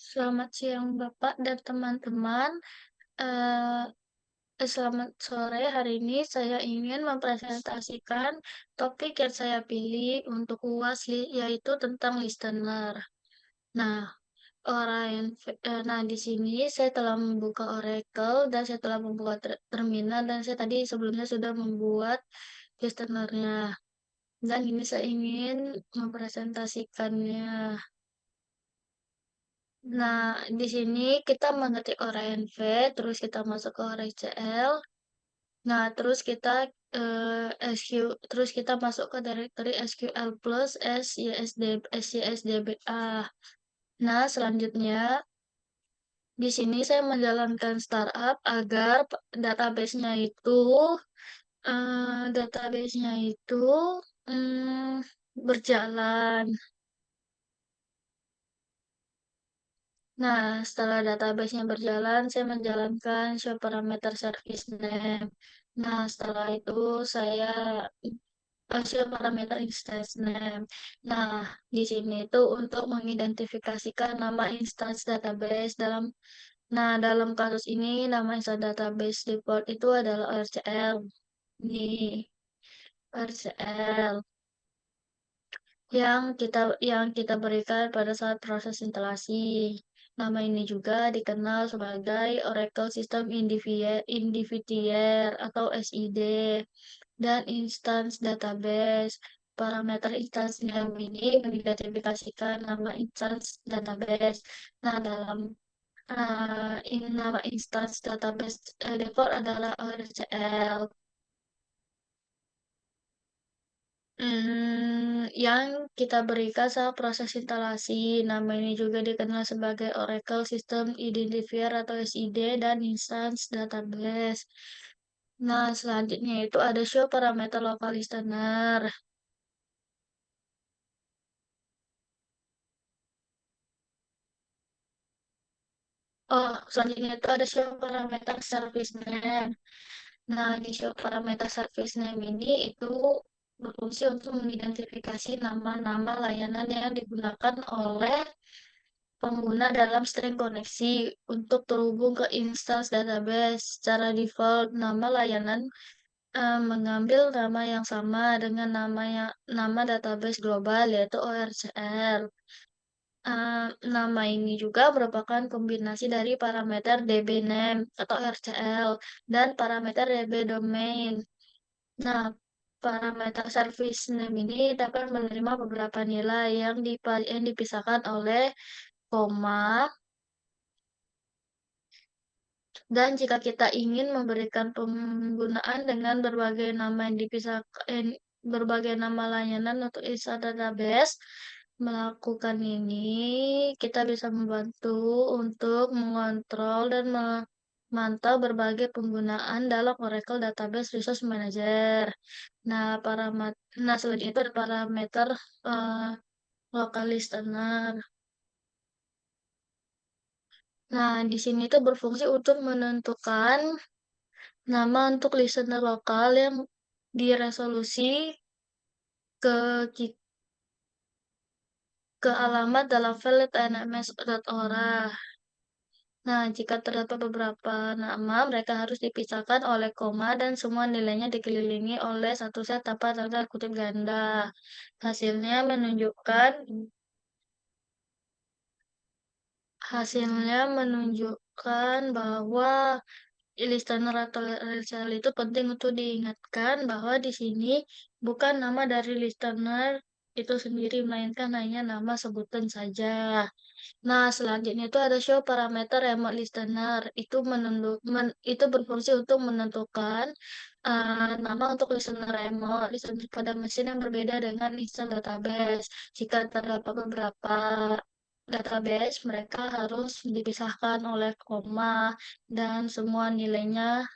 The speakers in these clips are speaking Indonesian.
Selamat siang Bapak dan teman-teman. Eee Selamat sore. Hari ini saya ingin mempresentasikan topik yang saya pilih untuk UAS yaitu tentang listener. Nah, di sini saya telah membuka Oracle dan saya telah membuat terminal dan saya tadi sebelumnya sudah membuat listener-nya. Dan ini saya ingin mempresentasikannya. Nah, di sini kita mengetik ORNV, terus kita masuk ke ORCL. Nah, terus kita terus kita masuk ke directory SQL plus SYSDBA. Nah, selanjutnya di sini saya menjalankan startup agar database-nya itu mm, berjalan. Nah, setelah database-nya berjalan, saya menjalankan show parameter service name. Nah, setelah itu saya show parameter instance name. Nah, di sini itu untuk mengidentifikasikan nama instance database dalam kasus ini nama instance database default itu adalah ORCL. Nih, ORCL yang kita berikan pada saat proses instalasi. Nama ini juga dikenal sebagai Oracle System Identifier atau SID dan Instance Database. Parameter instance name ini mengidentifikasikan nama instance database. Nah, nama instance database default adalah ORCL. Yang kita berikan saat proses instalasi. Nama ini juga dikenal sebagai Oracle System Identifier atau SID dan Instance Database. Nah, selanjutnya itu ada show parameter local listener. Oh, selanjutnya itu ada show parameter service name. Nah, di show parameter service name ini itu berfungsi untuk mengidentifikasi nama-nama layanan yang digunakan oleh pengguna dalam string koneksi untuk terhubung ke instance database. Secara default, nama layanan mengambil nama yang sama dengan nama database global yaitu ORCL. Nama ini juga merupakan kombinasi dari parameter DB-name atau RCL dan parameter DB domain. Nah, parameter service name ini dapat menerima beberapa nilai yang dipisahkan oleh koma. Dan jika kita ingin memberikan penggunaan dengan berbagai nama layanan untuk isa database, melakukan ini kita bisa membantu untuk mengontrol dan memantau berbagai penggunaan dalam Oracle Database Resource Manager. Nah, selanjutnya itu ada parameter eh, local listener. Nah, di sini itu berfungsi untuk menentukan nama untuk listener lokal yang diresolusi ke ke alamat dalam file nms.ora. Nah, jika terdapat beberapa nama, mereka harus dipisahkan oleh koma dan semua nilainya dikelilingi oleh satu set tanpa tanda kutip ganda. Hasilnya menunjukkan hasilnya menunjukkan bahwa listener atau listener itu penting untuk diingatkan bahwa di sini bukan nama dari listener itu sendiri, melainkan hanya nama sebutan saja. Nah, selanjutnya itu ada show parameter remote listener. Itu berfungsi untuk menentukan nama untuk listener pada mesin yang berbeda dengan instance database. Jika terdapat beberapa database, mereka harus dipisahkan oleh koma dan semua nilainya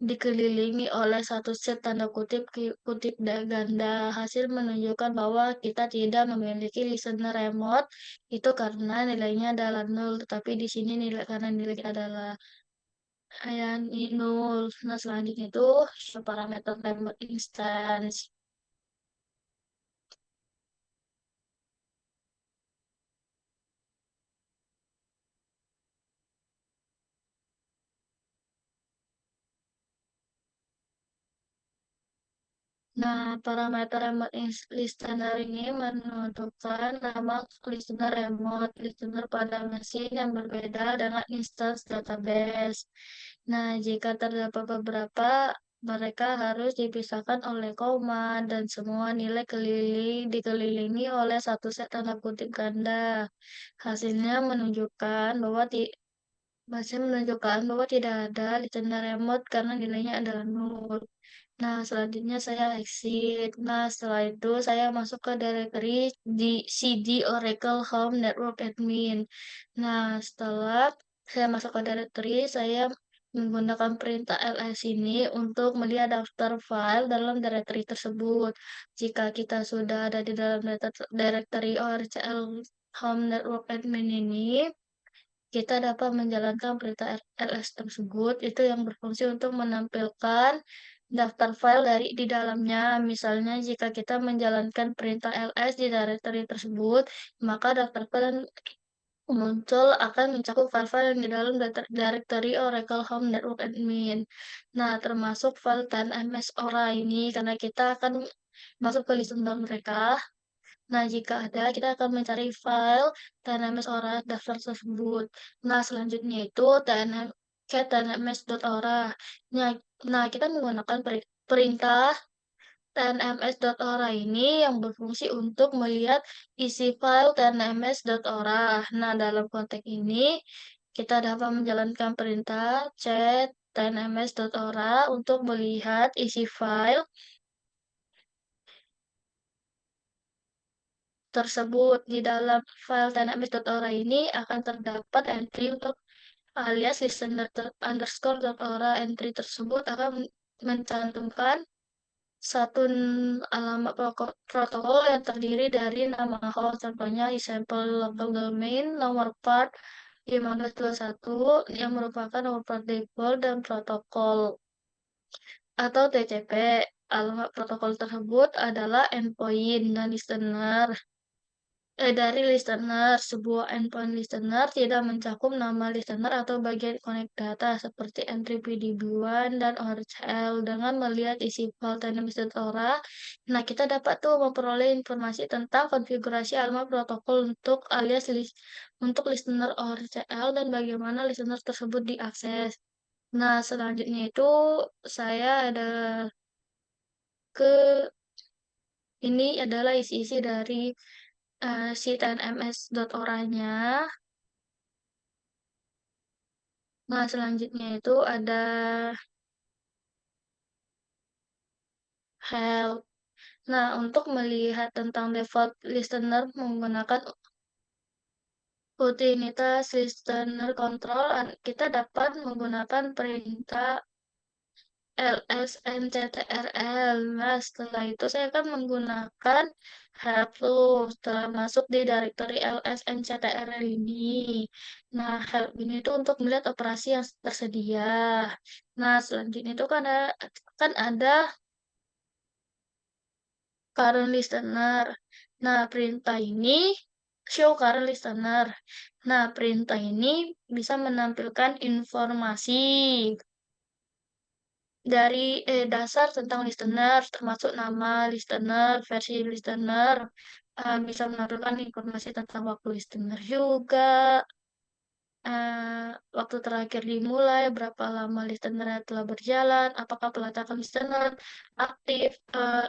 dikelilingi oleh satu set tanda kutip kutip ganda. Hasil menunjukkan bahwa kita tidak memiliki listener remote itu karena nilainya adalah nol, tetapi di sini karena nilainya adalah yang nol. Nah, selanjutnya itu parameter remote instance. Nah, parameter remote listener ini menentukan nama listener remote listener pada mesin yang berbeda dengan instance database. Nah, jika terdapat beberapa, mereka harus dipisahkan oleh koma dan semua nilai dikelilingi oleh satu set tanda kutip ganda. Hasilnya menunjukkan bahwa tidak ada listener remote karena nilainya adalah nol. Nah, selanjutnya saya exit. Nah, setelah itu saya masuk ke directory di CD Oracle Home Network Admin. Nah, setelah saya masuk ke directory, saya menggunakan perintah ls ini untuk melihat daftar file dalam directory tersebut. Jika kita sudah ada di dalam directory ORCL Home Network Admin ini, kita dapat menjalankan perintah ls tersebut, itu yang berfungsi untuk menampilkan daftar file di dalamnya. Misalnya, jika kita menjalankan perintah ls di directory tersebut, maka daftar file yang muncul akan mencakup file-file yang di dalam directory Oracle Home Network Admin. Nah, termasuk file 10ms Ora ini, karena kita akan masuk ke listener mereka. Nah, jika ada, kita akan mencari file tnms Ora daftar tersebut. Nah, selanjutnya itu cat tnms.ora. Nah, kita menggunakan perintah tnms.ora ini yang berfungsi untuk melihat isi file tnms.ora. Nah, dalam konteks ini, kita dapat menjalankan perintah cat tnms.ora untuk melihat isi file tersebut. Di dalam file dynamics.ora ini akan terdapat entry untuk alias listener underscore .ora. Entry tersebut akan mencantumkan satu alamat protokol yang terdiri dari nama host, contohnya example local domain, nomor part 1521 yang merupakan nomor part default dan protokol atau TCP. Alamat protokol tersebut adalah endpoint dan listener. Dari listener, sebuah endpoint listener tidak mencakup nama listener atau bagian connect data seperti entry PDB1 dan ORCL. Dengan melihat isi file dynamics.ora, nah kita dapat tuh memperoleh informasi tentang konfigurasi alamat protokol untuk listener ORCL dan bagaimana listener tersebut diakses. Nah, selanjutnya itu saya ada ke ini adalah isi-isi dari si TNMS.ora-nya. Nah, selanjutnya itu ada help. Nah, untuk melihat tentang default listener menggunakan rutinitas listener control, kita dapat menggunakan perintah lsnctrl. Nah, setelah itu saya akan menggunakan help loop setelah masuk di directory lsnctrl ini. Nah, help ini itu untuk melihat operasi yang tersedia. Nah, selanjutnya itu kan ada current listener. Nah, perintah ini show current listener. Nah, perintah ini bisa menampilkan informasi dari dasar tentang listener, termasuk nama listener, versi listener, bisa menampilkan informasi tentang waktu listener juga, waktu terakhir dimulai, berapa lama listener telah berjalan, apakah peletakan listener aktif,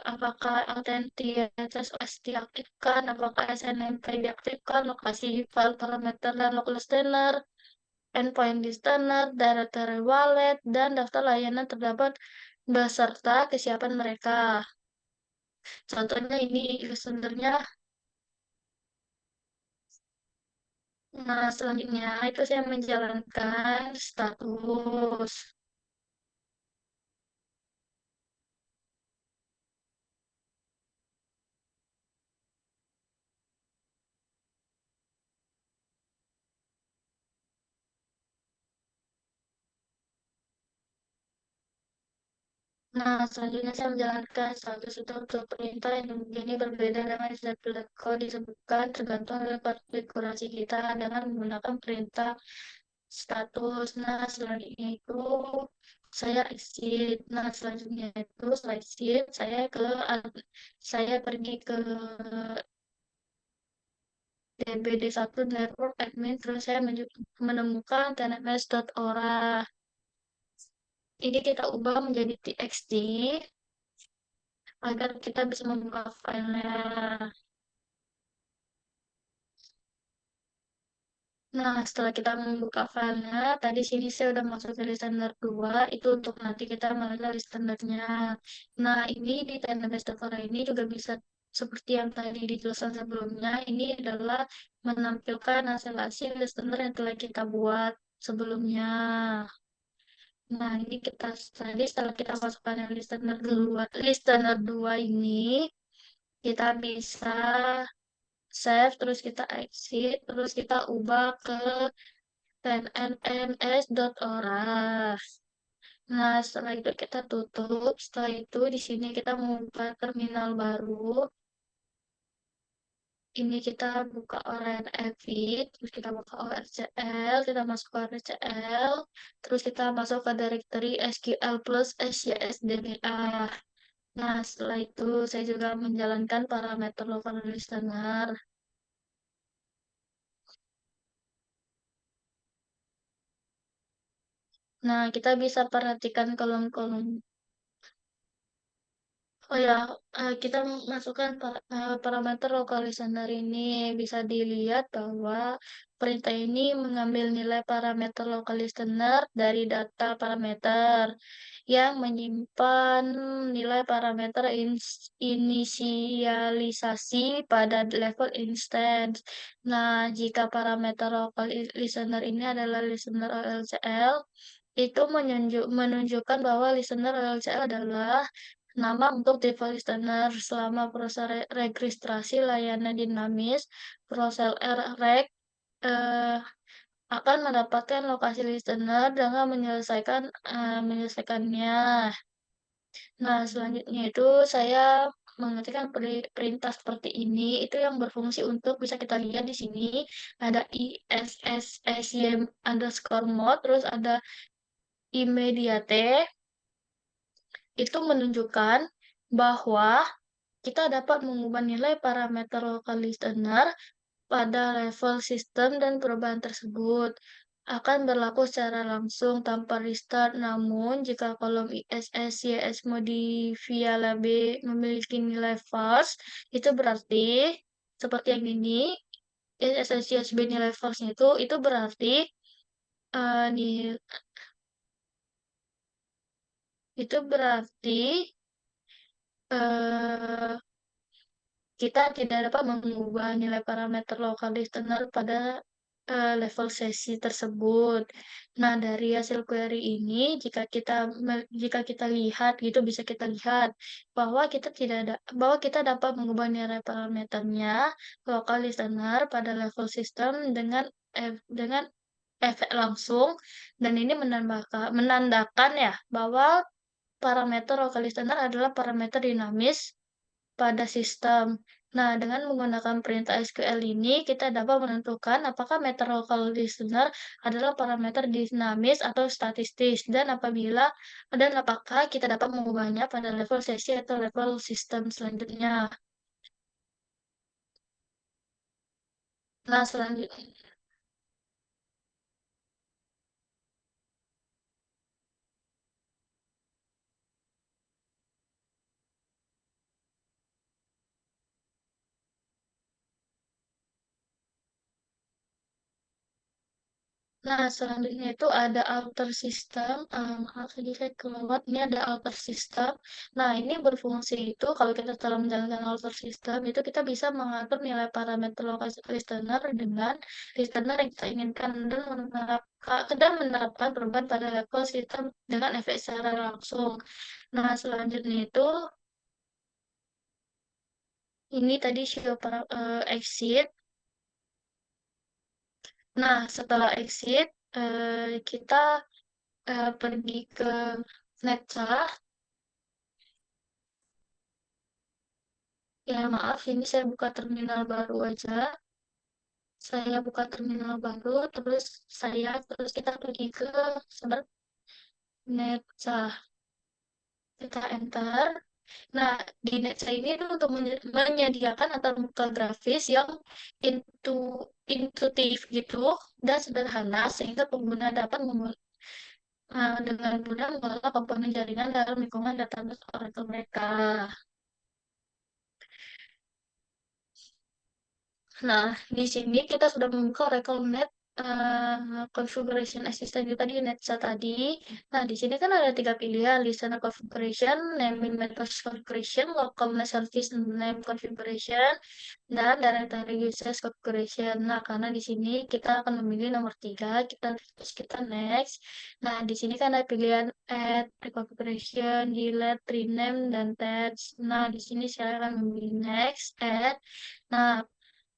apakah authentication diaktifkan, apakah SNMP diaktifkan, lokasi file parameter dan log listener, endpoint listener, directory wallet, dan daftar layanan terdapat beserta kesiapan mereka. Contohnya ini listenernya. Nah, selanjutnya itu saya menjalankan status. Nah, selanjutnya saya menjalankan status untuk perintah yang ini berbeda dengan istilah code disebutkan tergantung dari konfigurasi kita dengan menggunakan perintah status. Nah, selanjutnya itu saya exit. Nah, selanjutnya itu setelah exit, saya pergi ke DBD1 Network Admin, terus saya menemukan tnms.ora. Ini kita ubah menjadi txt agar kita bisa membuka filenya. Nah, setelah kita membuka filenya, tadi sini saya udah masuk ke listener 2, itu untuk nanti kita mengenal listenernya. Nah, ini di Database Dokter ini juga bisa seperti yang tadi dijelaskan sebelumnya, ini adalah menampilkan hasil-hasil listener yang telah kita buat sebelumnya. Nah, ini kita tadi setelah kita masukkan yang listener 2 ini, kita bisa save, terus kita exit, terus kita ubah ke tnms.ora. Nah, setelah itu kita tutup. Setelah itu di sini kita membuka terminal baru. Ini kita buka ORNFit, terus kita buka ORCL, kita masuk ke ORCL, terus kita masuk ke directory SQL plus SYSDBA. Nah, setelah itu saya juga menjalankan parameter local listener. Nah, kita bisa perhatikan kolom-kolom. Oh ya, kita masukkan parameter local listener ini. Bisa dilihat bahwa perintah ini mengambil nilai parameter local listener dari data parameter yang menyimpan nilai parameter inisialisasi pada level instance. Nah, jika parameter local listener ini adalah listener OLCL, itu menunjukkan bahwa listener OLCL adalah nama untuk default listener. Selama proses registrasi layanan dinamis, proses reg eh, akan mendapatkan lokasi listener dengan menyelesaikannya. Nah, selanjutnya itu saya mengetikkan perintah seperti ini, itu yang berfungsi untuk bisa kita lihat di sini ada issym underscore mode, terus ada immediate, itu menunjukkan bahwa kita dapat mengubah nilai parameter local listener pada level sistem dan perubahan tersebut akan berlaku secara langsung tanpa restart. Namun, jika kolom ISS, YS modifiable memiliki nilai false, itu berarti seperti yang ini, ISS, YSB nilai false itu berarti eh, di- itu berarti eh, kita tidak dapat mengubah nilai parameter lokal listener pada level sesi tersebut. Nah, dari hasil query ini, jika kita lihat gitu bisa kita lihat bahwa kita tidak ada bahwa kita dapat mengubah nilai parameternya lokal listener pada level sistem dengan efek langsung, dan ini menandakan ya bahwa parameter lokal listener adalah parameter dinamis pada sistem. Nah, dengan menggunakan perintah SQL ini, kita dapat menentukan apakah meter local listener adalah parameter dinamis atau statistis, dan apakah kita dapat mengubahnya pada level sesi atau level sistem selanjutnya. Nah, selanjutnya. Selanjutnya itu ada alter system. Maaf, tadi saya kelewat. Ini ada alter system. Nah, ini berfungsi itu kalau kita telah menjalankan alter system, itu kita bisa mengatur nilai parameter lokasi listener dengan listener yang kita inginkan dan menerapkan perubahan pada level sistem dengan efek secara langsung. Nah, selanjutnya itu ini tadi show exit. Nah, setelah exit, kita pergi ke Netcah. Ya, maaf, ini saya buka terminal baru aja. Saya buka terminal baru, terus kita pergi ke sebentar. Netza. Kita enter. Nah, di Netza ini tuh untuk menyediakan antarmuka grafis yang intu, intuitif gitu dan sederhana sehingga pengguna dapat dengan mudah mengelola komponen jaringan dalam lingkungan database Oracle mereka. Nah, di sini kita sudah membuka Oracle Net Configuration Assistant itu tadi, Netza tadi. Nah, di sini kan ada tiga pilihan, Listener Configuration, Naming Methods Configuration, Local Net Service Name Configuration, dan Directory Users Configuration. Nah, karena di sini kita akan memilih nomor tiga, terus kita next. Nah, di sini kan ada pilihan Add, Reconfiguration, Delete, Rename, dan Text. Nah, di sini saya akan memilih next, Add. Nah,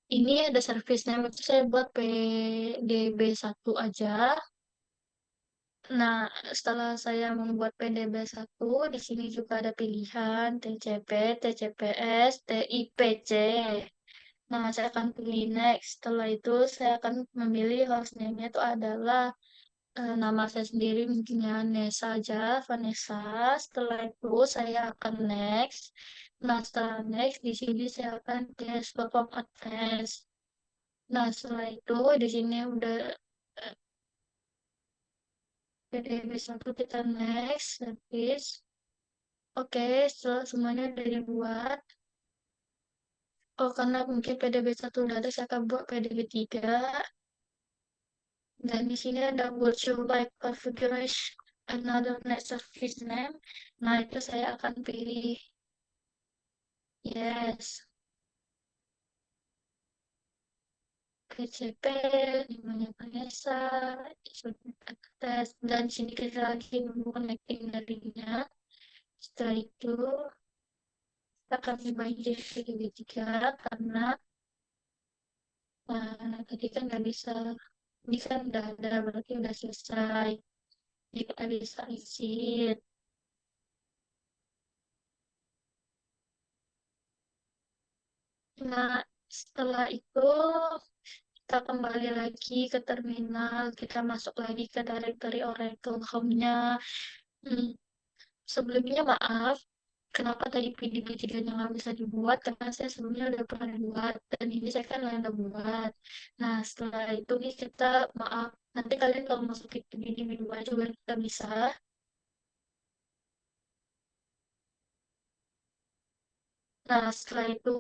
ini ada service name itu saya buat PDB1 aja. Nah, setelah saya membuat PDB1, di sini juga ada pilihan TCP, TCPS, TIPC. Nah, saya akan pilih next. Setelah itu, saya akan memilih hostname-nya itu adalah nama saya sendiri, mungkin ya Nesa aja, Vanessa. Setelah itu, saya akan next. Nah, setelah next, di sini saya akan tes perform advance. Nah, setelah itu di sini udah PDB1 kita next, service. Oke, setelah semuanya udah dibuat. Oh, karena mungkin PDB1 udah ada, saya akan buat PDB3. Dan di sini ada virtual byte configuration another net service name. Nah, itu saya akan pilih yes. PCP, namanya Vanessa, tes, dan di sini kita lagi menunggu connecting darinya. Setelah itu, kita akan dibanjir video tiga karena tadi kan nggak bisa, ini kan udah ada, berarti udah selesai. Jadi kita bisa isi. Nah, setelah itu kita kembali lagi ke terminal, kita masuk lagi ke directory Oracle Home-nya. Hmm, Sebelumnya maaf, kenapa tadi PDB-3-nya nggak bisa dibuat, karena saya sebelumnya udah pernah buat, dan ini saya kan nggak buat. Nah, setelah itu nih kita, maaf, nanti kalian kalau masuk ke PDB-2 juga kita bisa. Nah, setelah itu,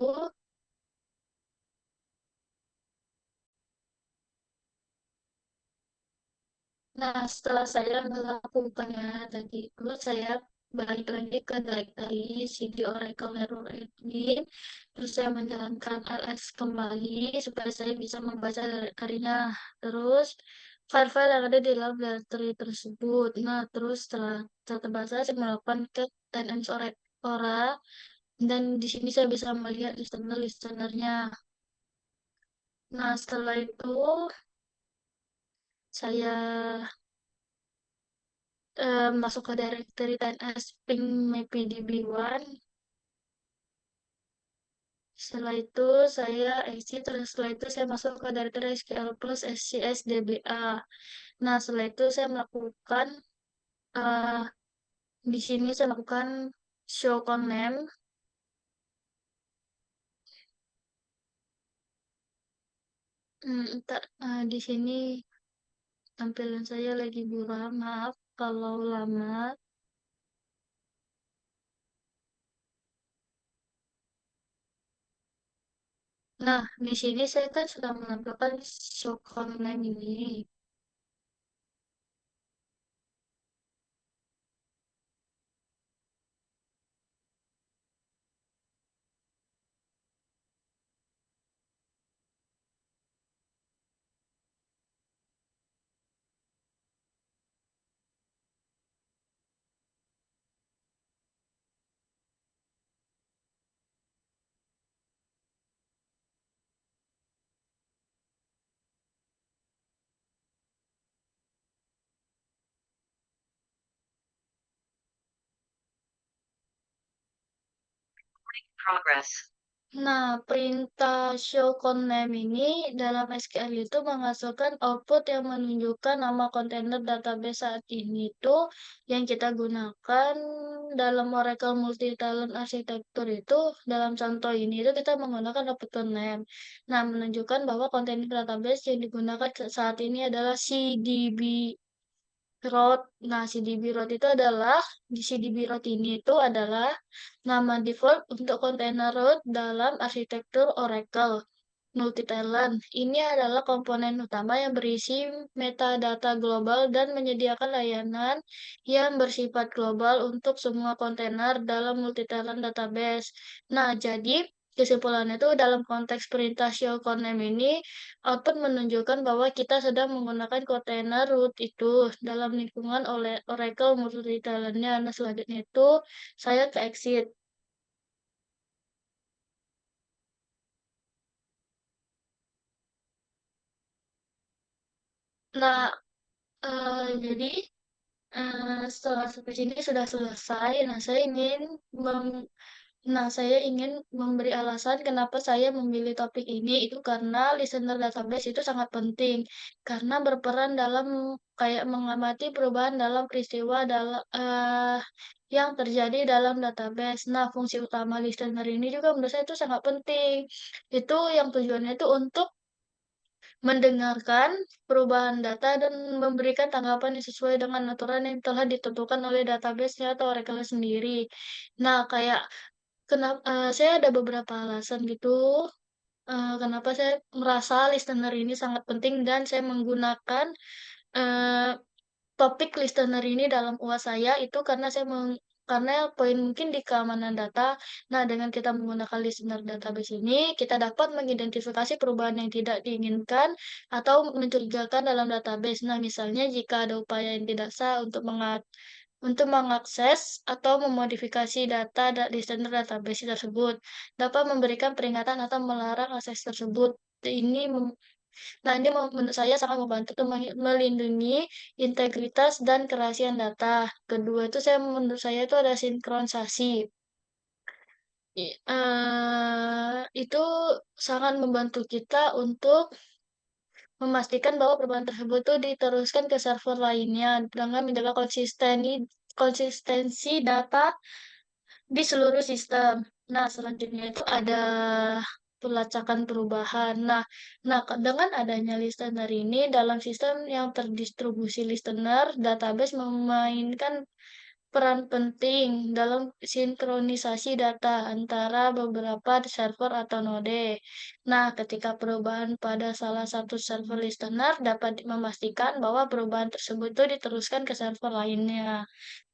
setelah saya melakukannya tadi itu, saya balik lagi ke directory CD Oracle Error Engine, terus saya menjalankan ls kembali supaya saya bisa membaca directory-nya. Terus file-file yang ada di dalam directory tersebut. Nah, terus setelah terbaca, saya melakukan ke 10 Ora, dan di sini saya bisa melihat listener-listenernya. Nah, setelah itu saya masuk ke directory TNS ping mapdb1. Setelah itu saya exit, terus setelah itu saya masuk ke directory SQL plus SCS DBA. Nah, setelah itu saya melakukan eh, di sini saya lakukan show name. Di sini tampilan saya lagi buram, maaf kalau lama. Nah, di sini saya kan sudah menampilkan show name ini. Progress. Nah, perintah show connem ini dalam SQL itu menghasilkan output yang menunjukkan nama kontainer database saat ini tuh yang kita gunakan dalam Oracle Multi-Talent Architecture itu dalam contoh ini itu kita menggunakan output connem. Nah, menunjukkan bahwa kontainer database yang digunakan saat ini adalah CDB root. Nah, CDB root itu adalah di CDB root ini itu adalah nama default untuk kontainer root dalam arsitektur Oracle Multi-Talent. Ini adalah komponen utama yang berisi metadata global dan menyediakan layanan yang bersifat global untuk semua kontainer dalam multi-talent database. Nah, jadi kesimpulannya itu dalam konteks perintah show connem ini, output menunjukkan bahwa kita sedang menggunakan kontainer root itu dalam lingkungan oleh Oracle multi-talentnya. Nah, selanjutnya itu saya ke exit. Nah, jadi setelah sampai sini sudah selesai. Mem- saya ingin memberi alasan kenapa saya memilih topik ini. Itu karena listener database itu sangat penting karena berperan dalam kayak mengamati perubahan dalam peristiwa yang terjadi dalam database. Nah, fungsi utama listener ini juga menurut saya itu sangat penting. Itu yang tujuannya itu untuk mendengarkan perubahan data dan memberikan tanggapan yang sesuai dengan aturan yang telah ditentukan oleh database-nya atau Oracle sendiri. Nah, kayak saya ada beberapa alasan gitu, kenapa saya merasa listener ini sangat penting dan saya menggunakan eh, topik listener ini dalam UAS saya itu karena poin mungkin di keamanan data. Nah, dengan kita menggunakan listener database ini, kita dapat mengidentifikasi perubahan yang tidak diinginkan atau mencurigakan dalam database. Nah, misalnya jika ada upaya yang tidak sah untuk mengakses atau memodifikasi data listener database tersebut, dapat memberikan peringatan atau melarang akses tersebut. Ini Nah, ini menurut saya sangat membantu untuk melindungi integritas dan kerahasiaan data. Kedua itu menurut saya itu ada sinkronisasi. Itu sangat membantu kita untuk memastikan bahwa perubahan tersebut itu diteruskan ke server lainnya dengan menjaga konsistensi data di seluruh sistem. Nah, selanjutnya itu ada pelacakan perubahan. Dengan adanya listener ini dalam sistem yang terdistribusi listener, database memainkan peran penting dalam sinkronisasi data antara beberapa server atau node. Nah, ketika perubahan pada salah satu server listener dapat memastikan bahwa perubahan tersebut itu diteruskan ke server lainnya.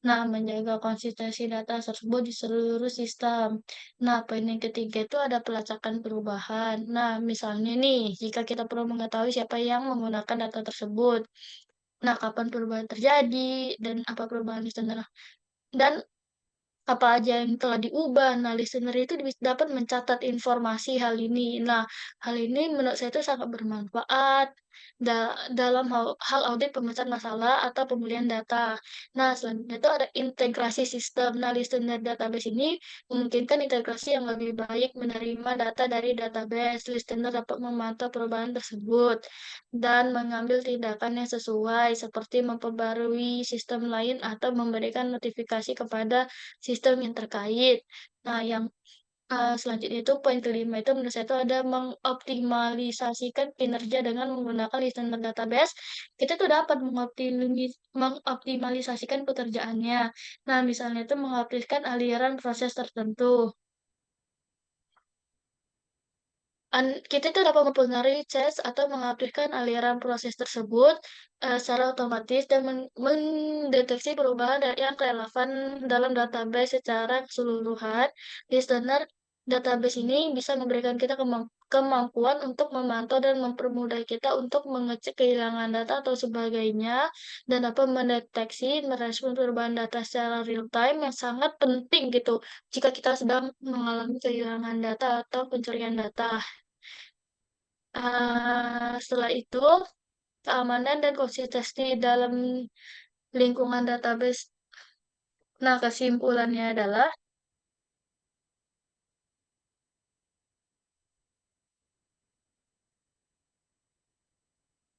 Nah, menjaga konsistensi data tersebut di seluruh sistem. Nah, poin yang ketiga itu ada pelacakan perubahan. Nah, misalnya nih, jika kita perlu mengetahui siapa yang menggunakan data tersebut. Nah, kapan perubahan terjadi dan apa perubahan listener dan apa aja yang telah diubah. Nah, listener itu dapat mencatat informasi hal ini. Nah, hal ini menurut saya itu sangat bermanfaat dalam hal audit pemecahan masalah atau pemulihan data. Nah, selanjutnya itu ada integrasi sistem. Nah, listener database ini memungkinkan integrasi yang lebih baik menerima data dari database. Listener dapat memantau perubahan tersebut dan mengambil tindakan yang sesuai, seperti memperbarui sistem lain atau memberikan notifikasi kepada sistem yang terkait. Nah, yang selanjutnya itu poin kelima itu menurut saya itu ada mengoptimalisasikan kinerja dengan menggunakan listener database. Kita tuh dapat mengoptimalisasikan pekerjaannya. Nah, misalnya itu mengaplikasikan aliran proses tertentu. Kita itu dapat mempengaruhi cache atau mengaktifkan aliran proses tersebut secara otomatis dan mendeteksi perubahan yang relevan dalam database secara keseluruhan. Listener database ini bisa memberikan kita kemampuan untuk memantau dan mempermudah kita untuk mengecek kehilangan data atau sebagainya dan dapat mendeteksi merespon perubahan data secara real time yang sangat penting gitu jika kita sedang mengalami kehilangan data atau pencurian data. Setelah itu, keamanan dan konsistensi dalam lingkungan database. Nah, kesimpulannya adalah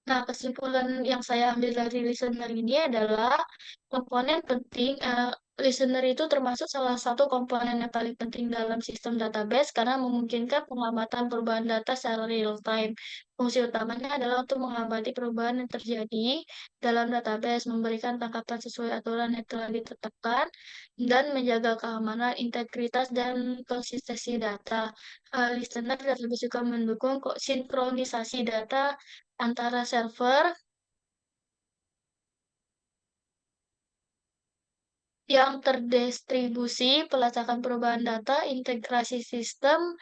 Nah, kesimpulan yang saya ambil dari listener ini adalah komponen penting, listener itu termasuk salah satu komponen yang paling penting dalam sistem database karena memungkinkan pengamatan perubahan data secara real time. Fungsi utamanya adalah untuk mengamati perubahan yang terjadi dalam database, memberikan tangkapan sesuai aturan yang telah ditetapkan, dan menjaga keamanan, integritas, dan konsistensi data. Listener dapat juga mendukung sinkronisasi data antara server yang terdistribusi, pelacakan perubahan data, integrasi sistem,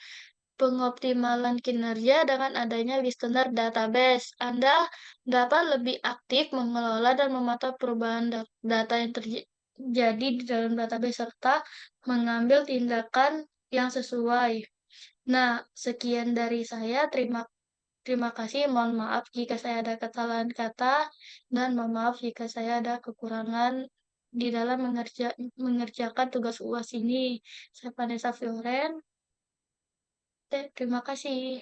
pengoptimalan kinerja dengan adanya listener database. Anda dapat lebih aktif mengelola dan memantau perubahan data yang terjadi di dalam database serta mengambil tindakan yang sesuai. Nah, sekian dari saya. Terima kasih. Mohon maaf jika saya ada kesalahan kata dan mohon maaf jika saya ada kekurangan di dalam mengerjakan tugas UAS ini. Saya Vanessa Fioren. Terima kasih.